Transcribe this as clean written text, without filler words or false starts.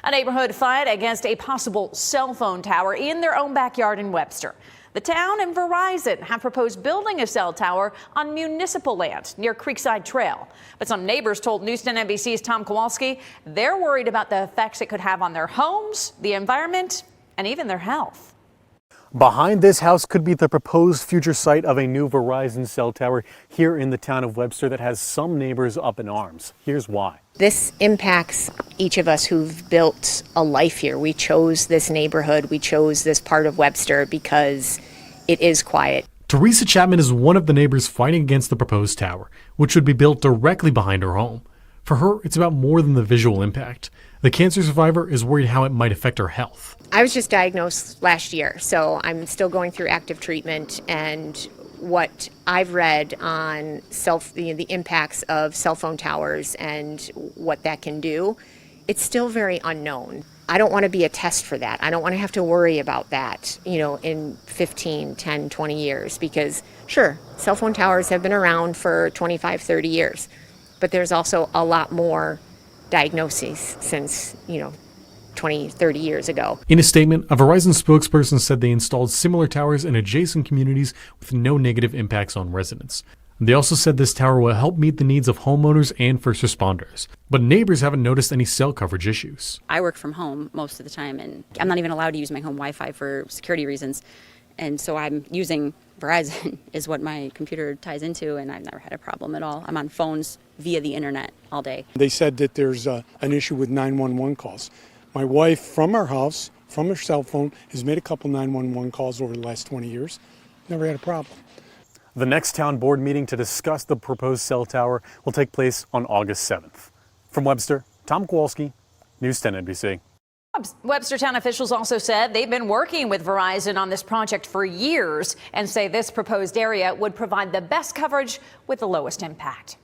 A neighborhood fight against a possible cell phone tower in their own backyard in Webster. The town and Verizon have proposed building a cell tower on municipal land near Creekside Trail. But some neighbors told News 10 NBC's Tom Kowalski they're worried about the effects it could have on their homes, the environment, and even their health. Behind this house could be the proposed future site of a new Verizon cell tower here in the town of Webster that has some neighbors up in arms. Here's why. This impacts each of us who've built a life here. We chose this neighborhood, we chose this part of Webster because it is quiet. Teresa Chapman is one of the neighbors fighting against the proposed tower, which would be built directly behind her home. For her, it's about more than the visual impact. The cancer survivor is worried how it might affect her health. I was just diagnosed last year, so I'm still going through active treatment, and what I've read on the impacts of cell phone towers and what that can do, it's still very unknown. I don't want to be a test for that. I don't want to have to worry about that, in 15, 10, 20 years, because sure, cell phone towers have been around for 25, 30 years, but there's also a lot more diagnoses since, 20, 30 years ago. In a statement, a Verizon spokesperson said they installed similar towers in adjacent communities with no negative impacts on residents. They also said this tower will help meet the needs of homeowners and first responders. But neighbors haven't noticed any cell coverage issues. I work from home most of the time, and I'm not even allowed to use my home Wi-Fi for security reasons. And so I'm using Verizon is what my computer ties into, and I've never had a problem at all. I'm on phones via the internet all day. They said that there's an issue with 911 calls. My wife, from our house, from her cell phone, has made a couple 911 calls over the last 20 years. Never had a problem. The next town board meeting to discuss the proposed cell tower will take place on August 7th. From Webster, Tom Kowalski, News 10 NBC. Webster town officials also said they've been working with Verizon on this project for years and say this proposed area would provide the best coverage with the lowest impact.